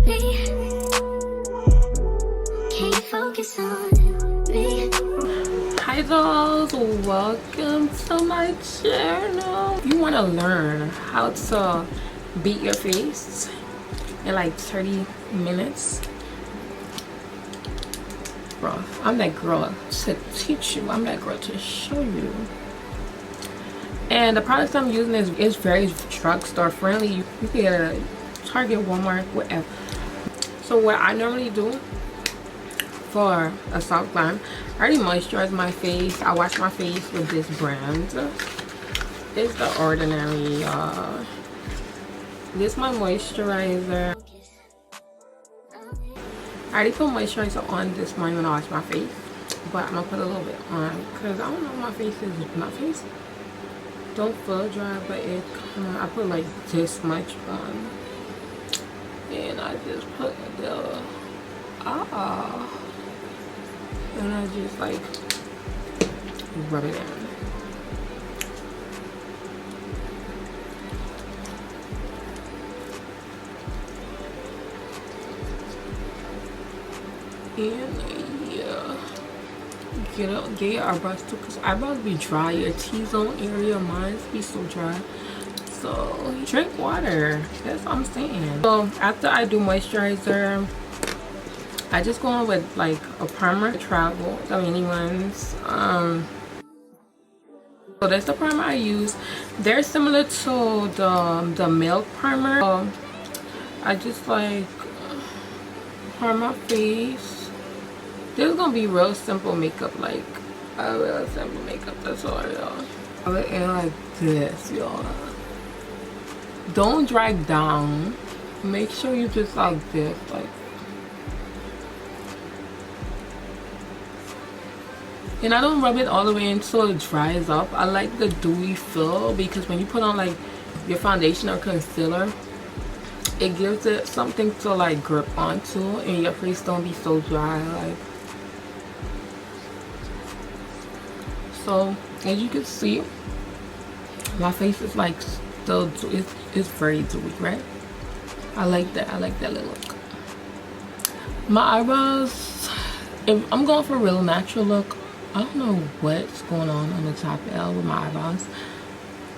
Can't focus on me. Hi dolls, welcome to my channel. If you want to learn how to beat your face in like 30 minutes, bro, I'm that girl to teach you. I'm that girl to show you. And the products I'm using is very drugstore friendly. You can get a Target, Walmart, whatever. So what I normally do for a soft glam, I already moisturize my face. I wash my face with this brand. It's The Ordinary. This is my moisturizer. I already put moisturizer on this morning when I wash my face, but I'm gonna put a little bit on because I don't know, my face don't feel dry, but it I put like this much on, and I just put the and I just like rub it in. And yeah, get your eyebrows too, because eyebrows be dry. Your T-zone area, mine be so dry. So drink water, that's what I'm saying. So after I do moisturizer, I just go on with like a primer. Travel, the mini ones. So that's the primer I use. They're similar to the Milk primer. I just like prime my face. This is gonna be real simple makeup, like a real simple makeup. That's all, y'all. I would end like this, y'all. Don't drag down. Make sure you just like this, like. And I don't rub it all the way until it dries up. I like the dewy feel, because when you put on like your foundation or concealer, it gives it something to like grip onto, and your face don't be so dry. Like, so as you can see, my face is like still it's very dewy, right? I like that. I like that look. My eyebrows, if I'm going for a real natural look, I don't know what's going on the top L with my eyebrows.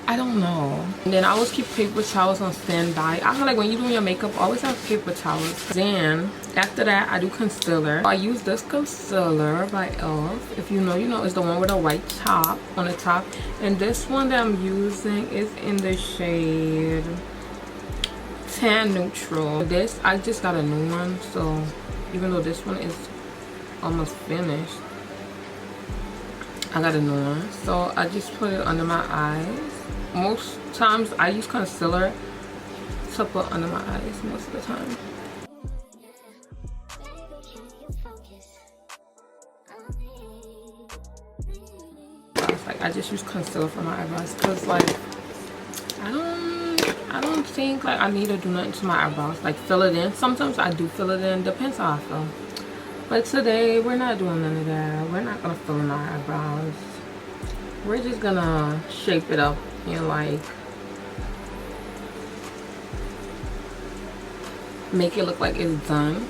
I don't know. And then I always keep paper towels on standby. I feel like when you're doing your makeup, always have paper towels. Then after that, I do concealer. I use this concealer by e.l.f. If you know, you know. It's the one with a white top on the top. And this one that I'm using is in the shade Tan Neutral. This, I just got a new one. So even though this one is almost finished, I got a new one. So I just put it under my eyes. Most times I use concealer to put under my eyes most of the time. It's like I just use concealer for my eyebrows, because like I don't think like I need to do nothing to my eyebrows, like fill it in. Sometimes I do fill it in, depends how I feel. But today we're not doing none of that. We're not gonna fill in our eyebrows. We're just gonna shape it up and like make it look like it's done.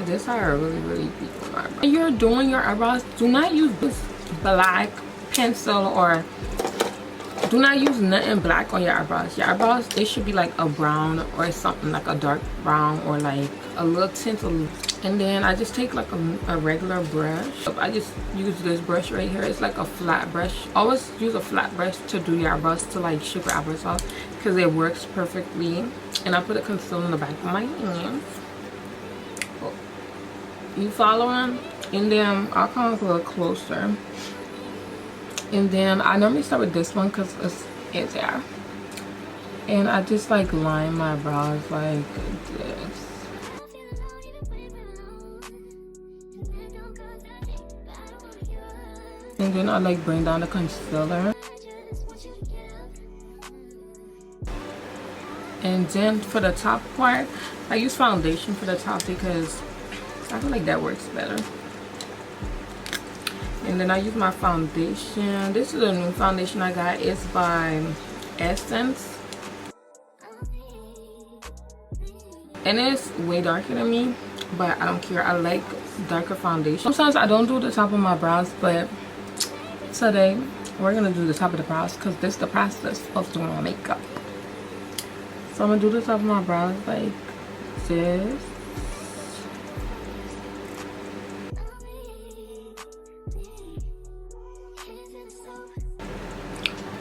This is how I really beat my eyebrows. When you're doing your eyebrows, do not use this black pencil, or do not use nothing black on your eyebrows. Your eyebrows, they should be like a brown or something, like a dark brown, or like a little tint of. And then I just take like a regular brush. I just use this brush right here. It's like a flat brush. Always use a flat brush to do your eyebrows, to like shape your eyebrows off, because it works perfectly. And I put a concealer in the back of my hands. You following? And then I'll come up a little closer. And then I normally start with this one because it's there. And I just like line my brows like this. And then I like bring down the concealer. And then for the top part, I use foundation for the top because I feel like that works better. And then I use my foundation. This is a new foundation I got. It's by Essence. And it's way darker than me, but I don't care. I like darker foundation. Sometimes I don't do the top of my brows, but today we're gonna do the top of the brows because this is the process of doing my makeup. So I'm gonna do the top of my brows like this.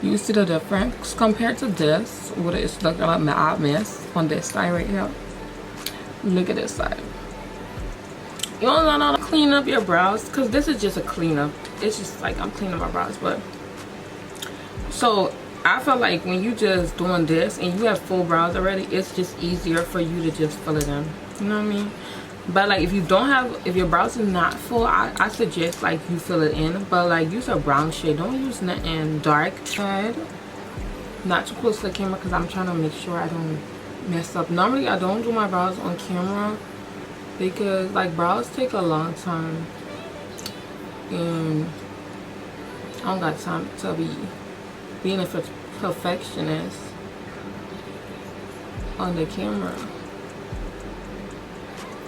You see the difference compared to this? What it's looking like my eye mess on this side right here. Look at this side. You don't know how to clean up your brows because this is just a cleanup. It's just like I'm cleaning my brows, but so I feel like when you just doing this and you have full brows already, it's just easier for you to just fill it in. You know what I mean? But like if you don't have, if your brows is not full, I suggest like you fill it in. But like use a brown shade. Don't use nothing dark shade. Not too close to the camera because I'm trying to make sure I don't mess up. Normally I don't do my brows on camera because like brows take a long time and I don't got time to be being a perfectionist on the camera.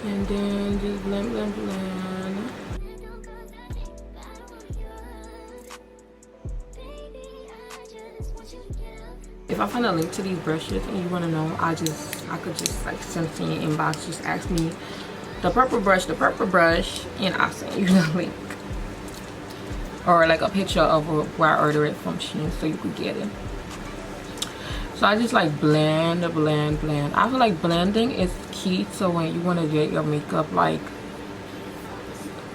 And then just blend, blend, blend. If I find a link to these brushes and you want to know, I could just like send it to your inbox. Just ask me the purple brush, and I'll send you the link. Or like a picture of where I ordered it from Shein so you could get it. So I just like blend, blend, blend. I feel like blending is key to when you want to get your makeup like,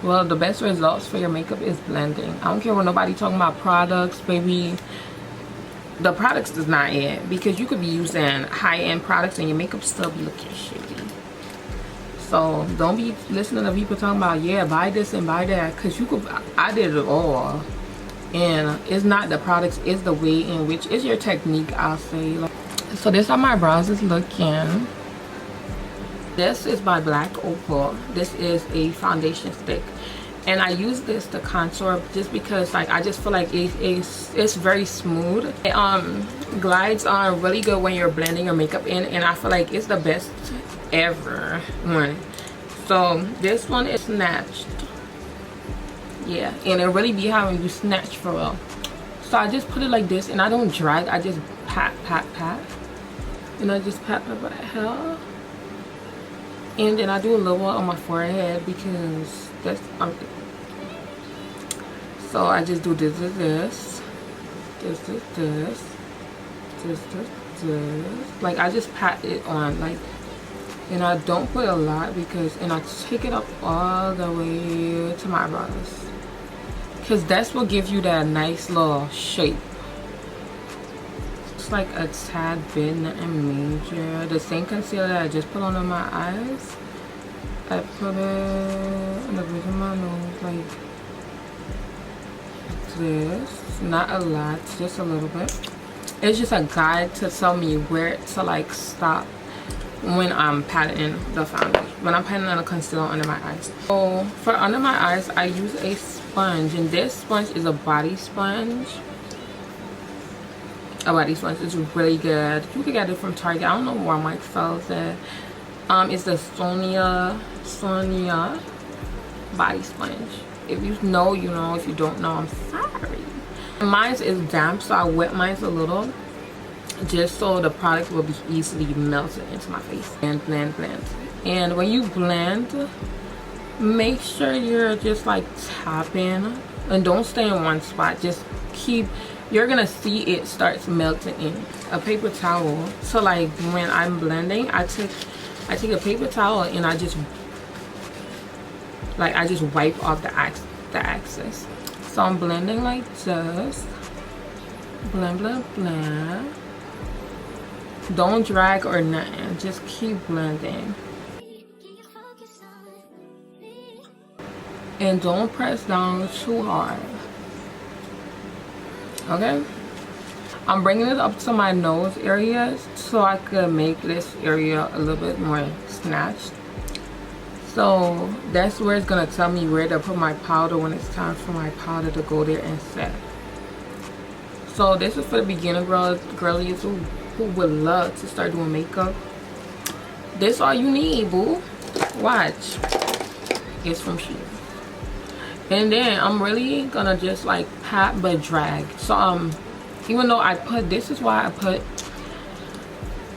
well, the best results for your makeup is blending. I don't care what nobody talking about products, baby. The products is not it, because you could be using high-end products and your makeup still be looking shitty. So don't be listening to people talking about, yeah, buy this and buy that, because you could, I did it all. And it's not the products, it's the way in which, it's your technique, I'll say. So this is how my brows is looking. This is by Black Opal. This is a foundation stick. And I use this to contour just because like I just feel like it's very smooth. It glides on really good when you're blending your makeup in, and I feel like it's the best ever one. So this one is Snatched. Yeah, and it really be having you snatch for real. So I just put it like this and I don't drag, I just pat, pat, pat. And I just pat my hair. And then I do a little one on my forehead because that's so I just do this, like I just pat it on, like, and I don't put a lot because, and I take it up all the way to my brows because that's what gives you that nice little shape. It's like a tad bit, nothing major. The same concealer that I just put on my eyes, I put it on the bridge of my nose like this. Not a lot, just a little bit. It's just a guide to tell me where to like stop when I'm patting the foundation, when I'm patting on the concealer under my eyes. So for under my eyes, I use a sponge, and this sponge is a body sponge. A body sponge is really good. You can get it from Target. I don't know where Mike sells it. It's the Sonia body sponge. If you know, you know. If you don't know, I'm sorry. Mine is damp, so I wet mine a little, just so the product will be easily melted into my face. And blend, blend. And when you blend, make sure you're just like tapping, and don't stay in one spot. Just keep. You're gonna see it starts melting in. A paper towel. So like when I'm blending, I take a paper towel and I just wipe off the excess. So I'm blending like this. Blend, blend, blend. Don't drag or nothing. Just keep blending. And don't press down too hard. Okay? I'm bringing it up to my nose areas so I could make this area a little bit more snatched. So that's where it's gonna tell me where to put my powder when it's time for my powder to go there and set. So this is for the beginner girlies who would love to start doing makeup. This all you need, boo. Watch. It's from Shein. And then I'm really gonna just like pat but drag. So even though I put, this is why I put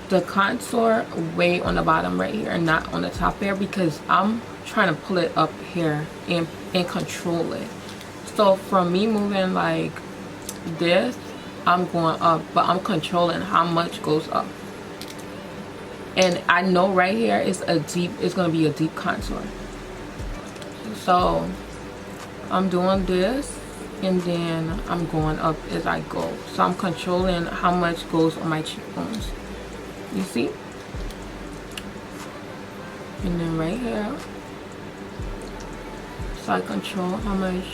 the contour way on the bottom right here and not on the top here, because I'm trying to pull it up here and control it. So from me moving like this, I'm going up, but I'm controlling how much goes up. And I know right here is it's gonna be a deep contour. So I'm doing this and then I'm going up as I go. So I'm controlling how much goes on my cheekbones. You see? And then right here, so I control how much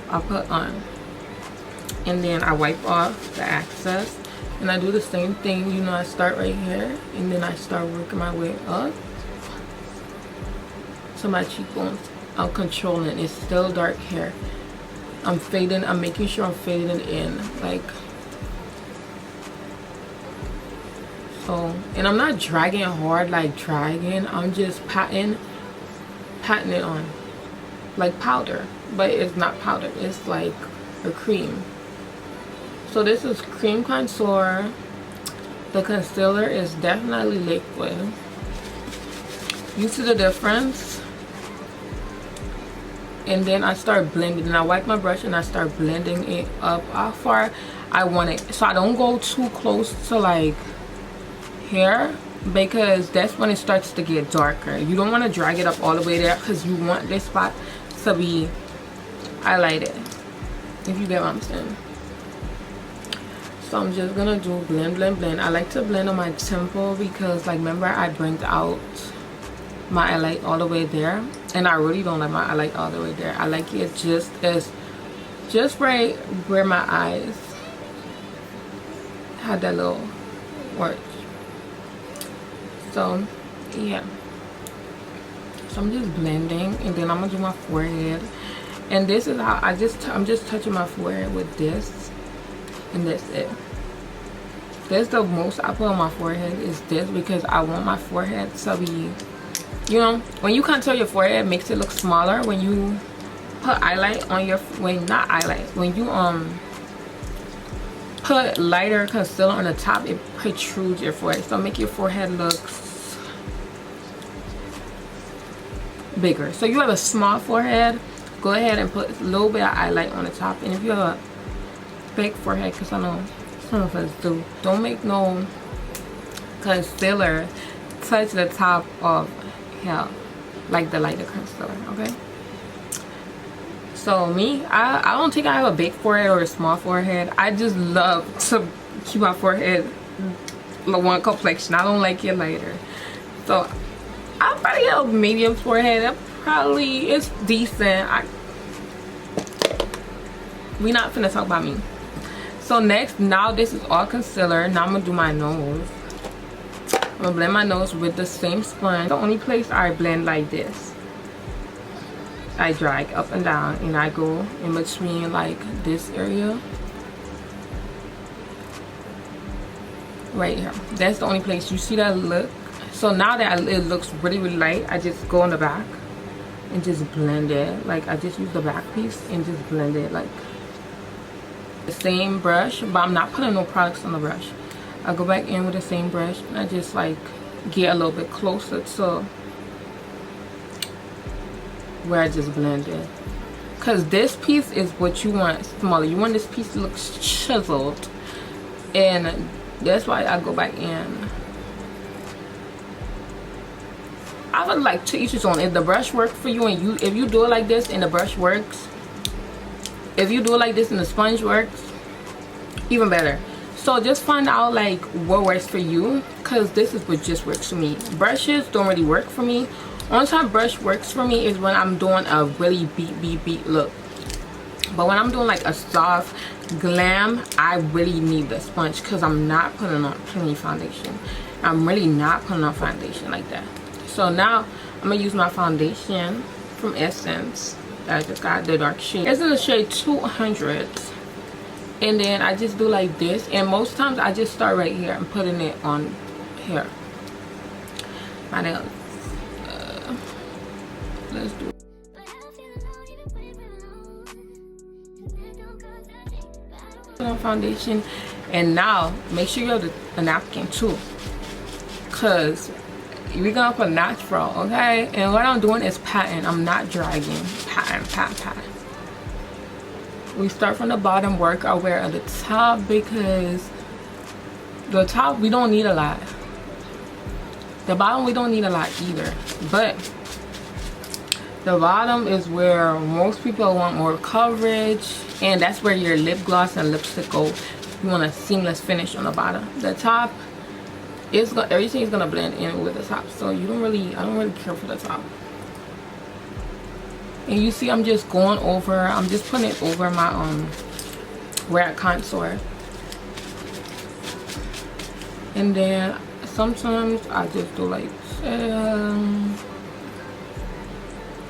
I put on. And then I wipe off the excess. And I do the same thing, you know, I start right here and then I start working my way up to my cheekbones. I'm controlling. It's still dark here. I'm fading, I'm making sure I'm fading in, like, so. And I'm not dragging hard like dragging, I'm just patting it on like powder, but it's not powder, it's like a cream. So this is cream contour. The concealer is definitely liquid. You see the difference? And then I start blending, and I wipe my brush and I start blending it up how far I want it. So I don't go too close to like here, because that's when it starts to get darker. You don't want to drag it up all the way there, because you want this spot to be highlighted, if you get what I'm saying. So I'm just gonna do blend, blend, blend. I like to blend on my temple because, like, remember I bring out my highlight all the way there, and I really don't like my highlight all the way there. I like it just right where my eyes had that little arch. So yeah, so I'm just blending, and then I'm gonna do my forehead. And this is how I'm just touching my forehead with this, and that's it. That's the most I put on my forehead, is this, because I want my forehead to be, you know, when you contour your forehead, it makes it look smaller. When you put highlight on your, not highlight, when you put lighter concealer on the top, it protrudes your forehead, so make your forehead look bigger. So you have a small forehead, go ahead and put a little bit of highlight on the top. And if you have a big forehead, because I know some of us do, don't make no concealer touch the top of hair like the lighter concealer, okay? So me, I don't think I have a big forehead or a small forehead. I just love to keep my forehead one complexion. I don't like it lighter. So I probably have a medium forehead. It's decent. We not finna talk about me. So next, now this is all concealer. Now I'm gonna do my nose. I'm gonna blend my nose with the same sponge. The only place I blend like this, I drag up and down, and I go in between like this area right here. That's the only place you see that look. So now that it looks really, really light, I just go in the back and just blend it. Like, I just use the back piece and just blend it like the same brush, but I'm not putting no products on the brush. I go back in with the same brush and I just like get a little bit closer to where I just blended, because this piece is what you want smaller. You want this piece to look chiseled, and that's why I go back in. I would like to each his own. If the brush works for you, and if you do it like this and the brush works, if you do it like this and the sponge works, even better. So just find out like what works for you, because this is what just works for me. Brushes don't really work for me. Only time brush works for me is when I'm doing a really beat look. But when I'm doing like a soft glam, I really need the sponge, because I'm not putting on plenty foundation. I'm really not putting on foundation like that. So now I'm gonna use my foundation from Essence that I just got, the dark shade. It's in the shade 200. And then I just do like this, and most times I just start right here and putting it on here. My nails. Let's do it. Put on foundation, and now make sure you have a napkin too, cause we're gonna put natural, okay? And what I'm doing is patting. I'm not dragging. Pat. We start from the bottom, work our way at the top, because the top we don't need a lot. The bottom we don't need a lot either, but the bottom is where most people want more coverage, and that's where your lip gloss and lipstick go. You want a seamless finish on the bottom. The top is everything is gonna blend in with the top, so I don't really care for the top. And you see I'm just going over, I'm just putting it over my where I contour. And then sometimes I just do like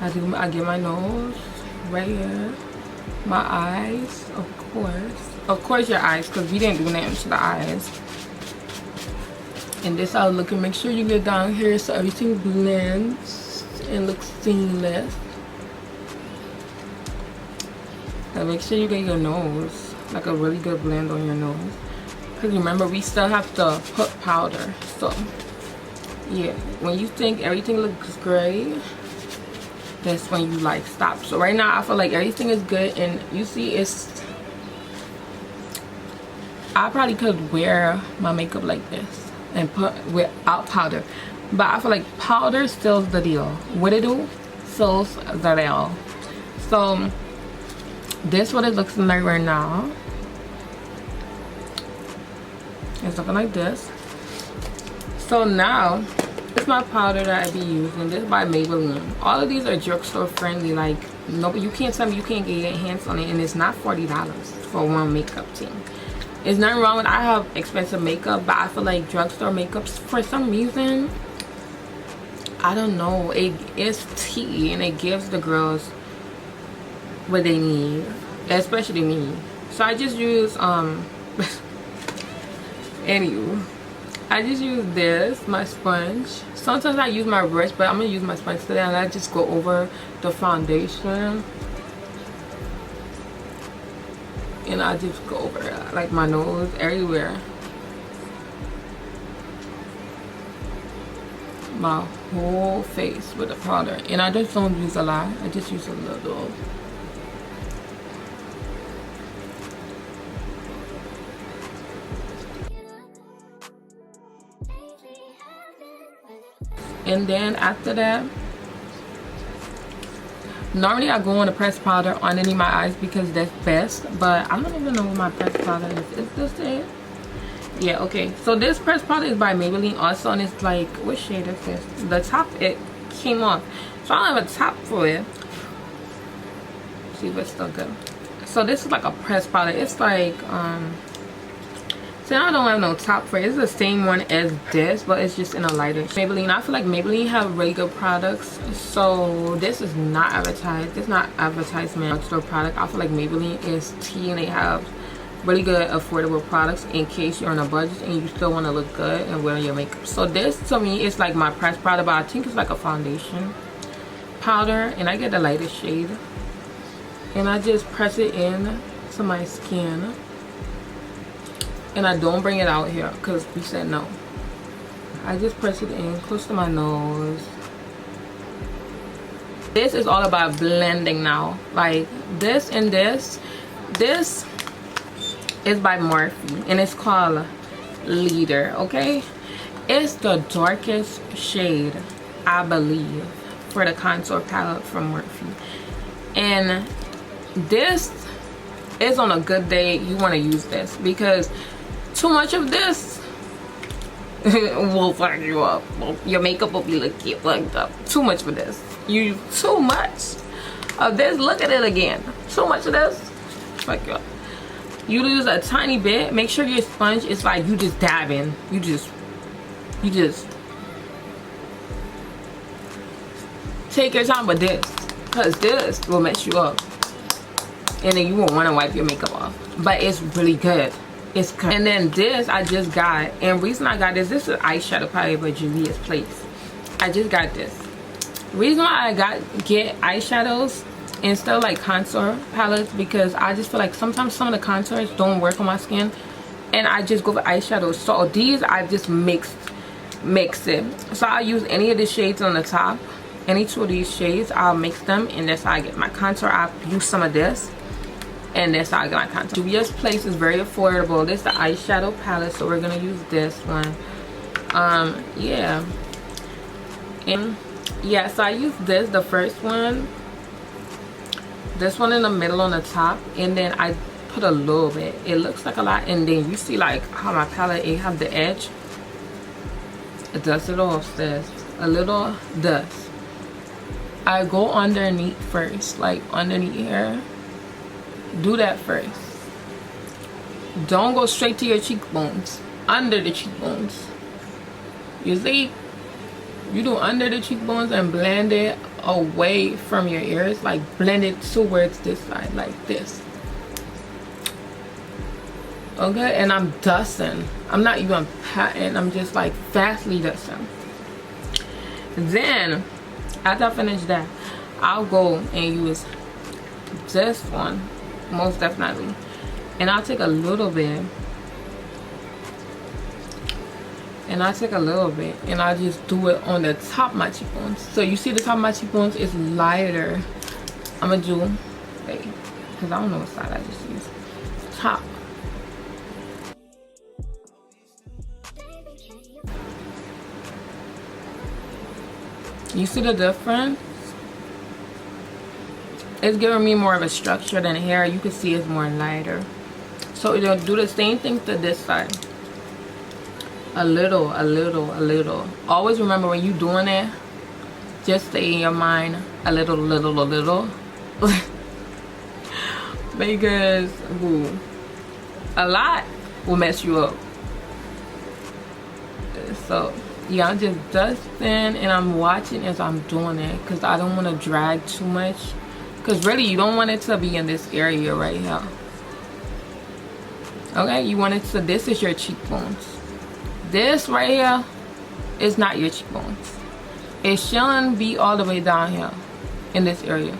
I get my nose right here, my eyes, of course your eyes, because we didn't do nothing to the eyes. And this how it's looking. Make sure you get down here so everything blends and looks seamless. And make sure you get your nose, like a really good blend on your nose. Because remember, we still have to put powder. So, yeah, when you think everything looks great, that's when you like stop. So right now, I feel like everything is good. And you see, I probably could wear my makeup like this and put without powder. But I feel like powder seals the deal. What it do? Seals the deal. So, this is what it looks like right now. It's looking like this. So now, it's my powder that I be using. This is by Maybelline. All of these are drugstore friendly. Like, no, you can't tell me you can't get your hands on it, and it's not $40 for one makeup thing. There's nothing wrong with, I have expensive makeup, but I feel like drugstore makeups, for some reason, I don't know, it's tea, and it gives the girls what they need, especially me. So I just use anywho, I just use this, my sponge. Sometimes I use my brush, but I'm gonna use my sponge today, and I just go over the foundation, and I just go over it, like my nose, everywhere, my whole face with the powder. And I just don't use a lot, I just use a little. And then after that, normally I go on the pressed powder underneath my eyes because that's best, but I don't even know what my pressed powder is. Is this it? Yeah, okay. So this pressed powder is by Maybelline also, and it's like, what shade is this? The top, it came off, so I don't have a top for it. See, but it's still good. So this is like a pressed powder. It's like see, I don't have no top for it. It's the same one as this, but it's just in a lighter Maybelline. I feel like Maybelline have really good products, so this is not advertised. It's not advertisement store product. I feel like Maybelline is tea, and they have really good affordable products in case you're on a budget and you still want to look good and wear your makeup. So this to me is like my pressed powder, but I think it's like a foundation powder, and I get the lightest shade, and I just press it in to my skin. And I don't bring it out here because we said no. I just press it in close to my nose. This is all about blending now. Like this and this. This is by Morphe, and it's called Leader, okay? It's the darkest shade, I believe, for the contour palette from Morphe. And this is, on a good day, you want to use this, because too much of this will fuck you up. Your makeup will be looking fucked up. Too much for this. You too much of this. Look at it again. Too much of this. Fuck you up. You use a tiny bit. Make sure your sponge is like you just dabbing. You just take your time with this, because this will mess you up and then you won't want to wipe your makeup off. But it's really good. It's good. And then this I just got, and reason I got this is eyeshadow palette by Juvia's Place. I just got this. Reason why I get eyeshadows instead of like contour palettes, because I just feel like sometimes some of the contours don't work on my skin, and I just go for eyeshadows. So these I just mix it. So I use any of the shades on the top, any two of these shades, I'll mix them, and that's how I get my contour. I'll use some of this, and that's how I get my contour. Juvia's Place is very affordable. This is the eyeshadow palette, so we're gonna use this one. Yeah. And yeah, so I use this, the first one, this one in the middle on the top, and then I put a little bit. It looks like a lot, and then you see like how my palette, it have the edge. It does it off, this a little dust. I go underneath first, like underneath here. Do that first. Don't go straight to your cheekbones. Under the cheekbones. You see? You do under the cheekbones and blend it away from your ears. Like blend it towards this side, like this. Okay, and I'm dusting. I'm not even patting. I'm just like fastly dusting. Then, after I finish that, I'll go and use this one, most definitely. And I'll take a little bit. And I take a little bit and I just do it on the top of my cheekbones. So you see the top of my cheekbones is lighter. I'm gonna do, wait, because I don't know what side I just used. Top. You see the difference? It's giving me more of a structure than hair. You can see it's more lighter. So you'll do the same thing to this side. A little, a little, a little. Always remember when you're doing it, just stay in your mind a little, little, a little. Because ooh, a lot will mess you up. So yeah, I'm just dusting and I'm watching as I'm doing it, because I don't want to drag too much. Because really you don't want it to be in this area right here. Okay, you want it to, this is your cheekbones. This right here is not your cheekbones. It shouldn't be all the way down here in this area.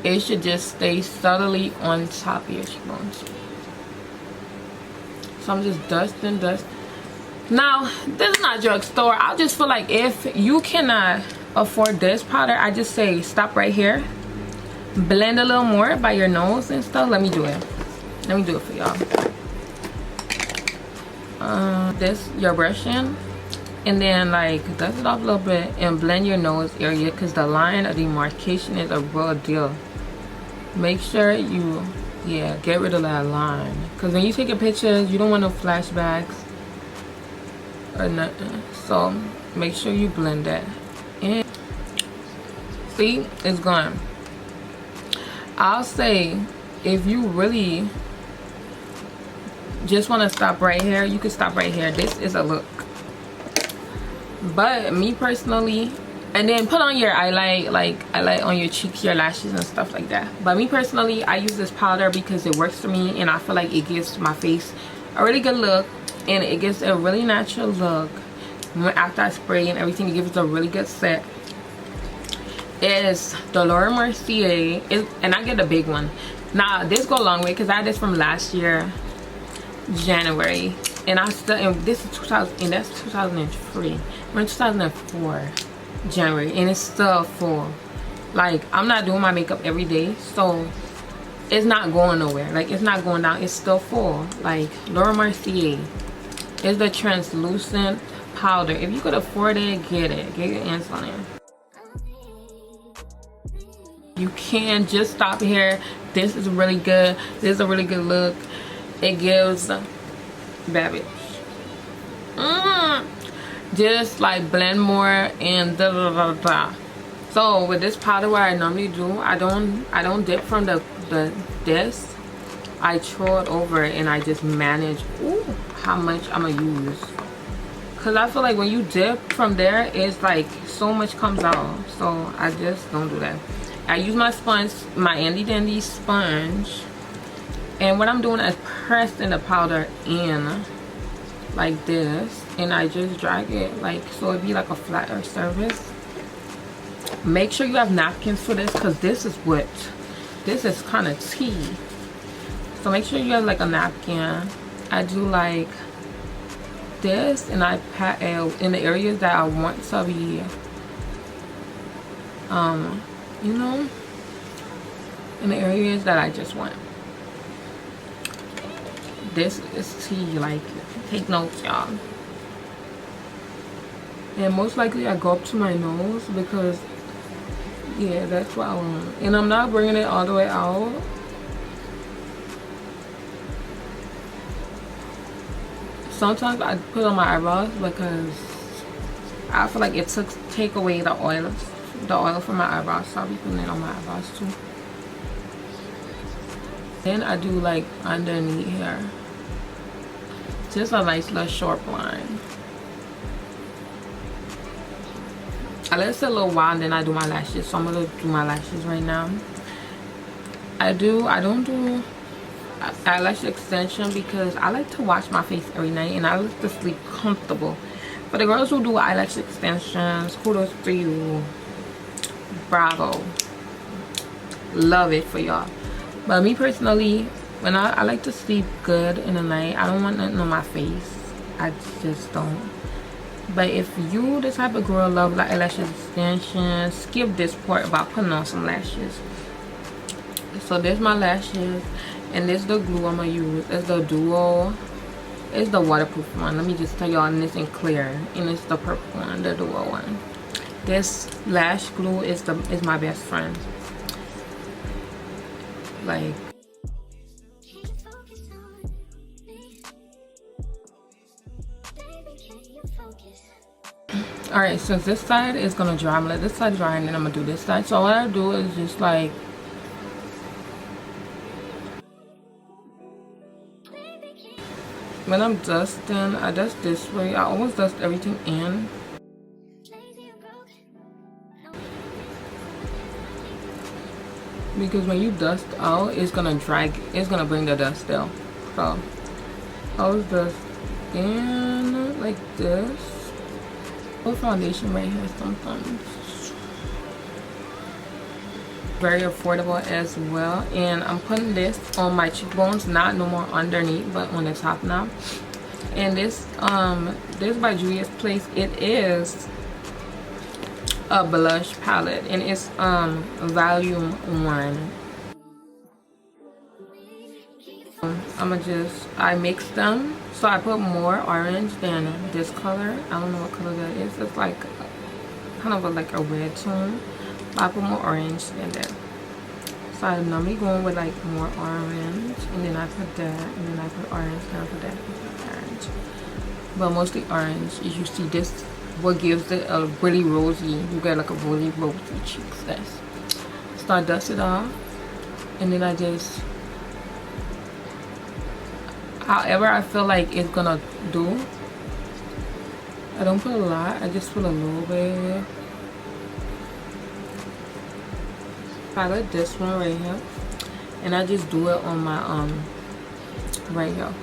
It should just stay subtly on top of your cheekbones. So I'm just dusting. Now, this is not drugstore. I just feel like if you cannot afford this powder, I just say stop right here. Blend a little more by your nose and stuff. Let me do it. Let me do it for y'all. This, your brushing, and then like dust it off a little bit and blend your nose area, because the line of demarcation is a real deal. Make sure you, yeah, get rid of that line, because when you take your pictures, you don't want no flashbacks or nothing. So make sure you blend that. And see, it's gone. I'll say if you really just want to stop right here, you can stop right here. This is a look. But me personally, and then put on your highlight on your cheeks, your lashes and stuff like that. But me personally, I use this powder because it works for me, and I feel like it gives my face a really good look, and it gives a really natural look. After I spray and everything, it gives a really good set. Is the Mercier, and I get the big one. Now this go a long way, because I had this from last year January, and I still, and this is 2000, and that's 2003. We're in 2004 January, and it's still full. Like, I'm not doing my makeup every day, so it's not going nowhere. Like, it's not going down. It's still full. Like, Mercier is the translucent powder. If you could afford it, get it. Get your hands on it. You can just stop here. This is really good. This is a really good look. It gives bad bitch. Just like blend more and da da da da. So with this powder, what I normally do, I don't dip from this. I throw it over and I just manage how much I'm gonna use. because I feel like when you dip from there, it's like so much comes out. So I just don't do that. I use my sponge, my Andy Dandy sponge, and what I'm doing is pressing the powder in like this, and I just drag it like so it'd be like a flatter surface. Make sure you have napkins for this, because this is kind of tea. So make sure you have like a napkin. I do like this, and I pat in the areas that I want to be, you know, in the areas that I just want. This is tea, like, take notes, y'all. And most likely I go up to my nose, because yeah, that's what I want. And I'm not bringing it all the way out. Sometimes I put on my eyebrows because I feel like it take away the oil from my eyebrows. So I'll be putting it on my eyebrows too. Then I do like underneath here, just a nice little short line. I let it sit a little while, and then I do my lashes. So I'm gonna do my lashes right now. I don't do eyelash extension because I like to wash my face every night, and I like to sleep comfortable. For the girls who do eyelash extensions, kudos to you. Bravo. Love it for y'all. But me personally, when I like to sleep good in the night, I don't want nothing on my face. I just don't. But if you the type of girl love like eyelash extensions, skip this part about putting on some lashes. So there's my lashes, and this is the glue I'm gonna use. It's the duo. It's the waterproof one. Let me just tell y'all, and it's in clear, and it's the purple one, the duo one. This lash glue is my best friend. Like, alright, since this side is gonna dry, I'm gonna let this side dry, and then I'm gonna do this side. So what I do is just like, when I'm dusting, I dust this way. I always dust everything in. Because when you dust out, it's gonna bring the dust down. So I always dust in like this. Put foundation right here sometimes. Very affordable as well. And I'm putting this on my cheekbones, not no more underneath, but on the top now. And this by Juvia's Place. It is a blush palette, and it's volume 1. I mix them, so I put more orange than this color. I don't know what color that is. It's like kind of like a red tone, but I put more orange than that. So I normally go with like more orange, and then I put that, and then I put orange, and I put that, orange. But mostly orange. As you see, this what gives it a really rosy, you get like a really rosy cheeks. This. So I dust it off, and then I just, however I feel like it's gonna do. I don't put a lot, I just put a little bit. I like this one right here, and I just do it on my right here.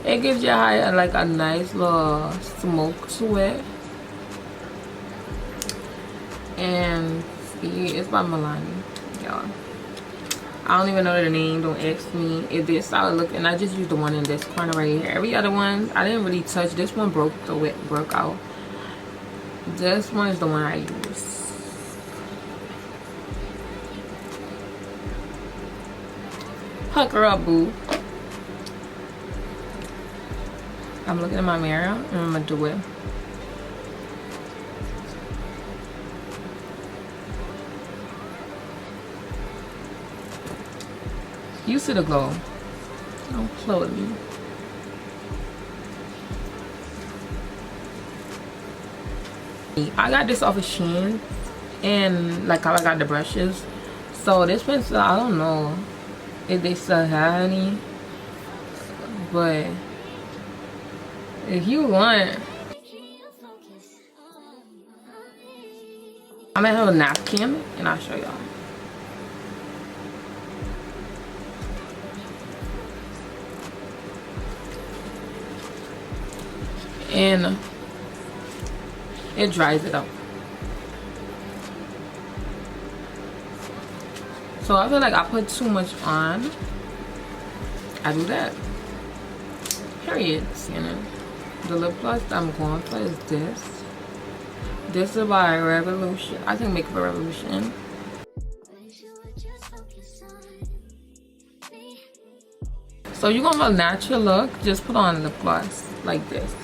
It gives your eye like a nice little smoke to it. And see, it's by Milani, y'all. I don't even know the name, don't ask me. If this how it look, and I just used the one in this corner right here. Every other one I didn't really touch. This one broke out. This one is the one I use. Pucker up, boo. I'm looking in my mirror, and I'm gonna do it. You see the glow. Don't play with me. I got this off of Shein, and like how I got the brushes. So this pencil, I don't know if they still have any, but if you want, I'm gonna have a napkin and I'll show y'all. And it dries it up. So I feel like I put too much on. I do that. Period. You know, the lip gloss I'm going for is this. This is by Revolution. I think Makeup Revolution. So you're gonna have a natural look. Just put on lip gloss like this.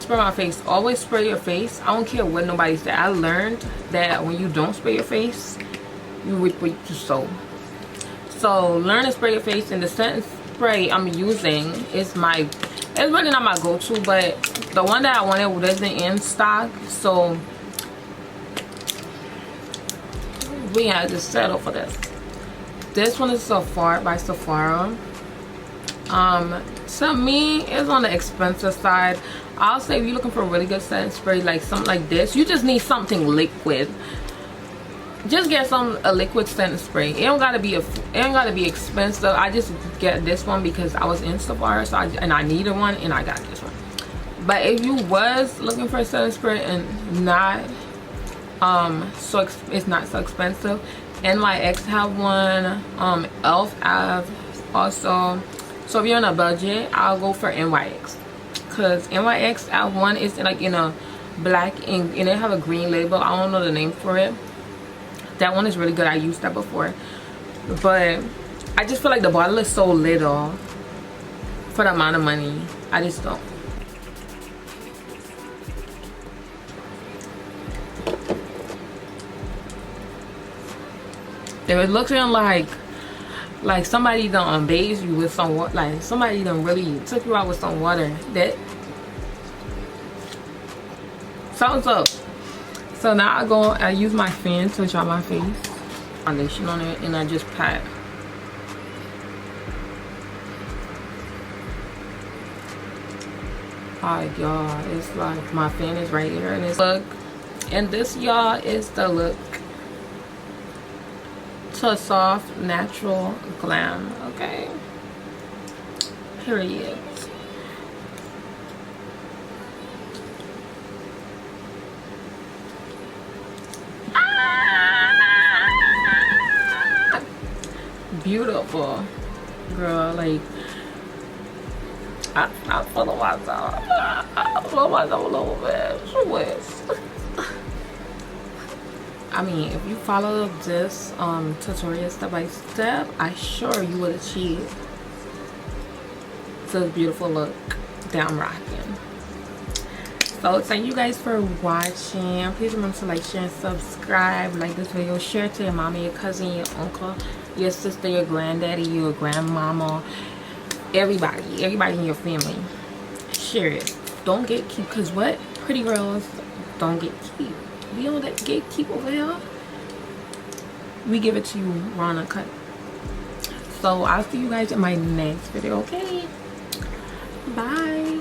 Spray my face. Always spray your face. I don't care what nobody said. I learned that when you don't spray your face, you reap what you sow. So learn to spray your face. And the setting spray I'm using is it's really not my go-to, but the one that I wanted wasn't in stock, so we had to settle for this. This one is Sephora by Sephora. To me, it's on the expensive side. I'll say if you're looking for a really good setting spray, like something like this, you just need something liquid. Just get a liquid setting spray. It don't gotta be expensive. I just get this one because I was in Sephora, so I needed one, and I got this one. But if you was looking for a setting spray and not it's not so expensive, NYX have one, Elf have also. So if you're on a budget, I'll go for NYX, because NYX have one is like in a black ink and they have a green label. I don't know the name for it. That one is really good. I used that before, but I just feel like the bottle is so little for the amount of money. I just don't. If it looks like somebody done bathed you with some water, like somebody done really took you out with some water, that sounds up. So now I use my fan to dry my face, foundation on it, and I just pat. Alright, y'all, it's like my fan is right here, and it's look, and this, y'all, is the look to soft natural glam. Okay, period. Beautiful, girl. Like I follow myself. I follow myself a little bit. I mean, if you follow this tutorial step by step, I sure you will achieve this beautiful look that I'm rocking. So thank you guys for watching. Please remember to like, share, and subscribe. Like this video, share it to your mommy, your cousin, your uncle, your sister, your granddaddy, your grandmama, everybody in your family. Share it. Don't gatekeep, because what? Pretty girls don't gatekeep. We don't let gatekeep over here. We give it to you raw and uncut. So I'll see you guys in my next video. Okay, bye.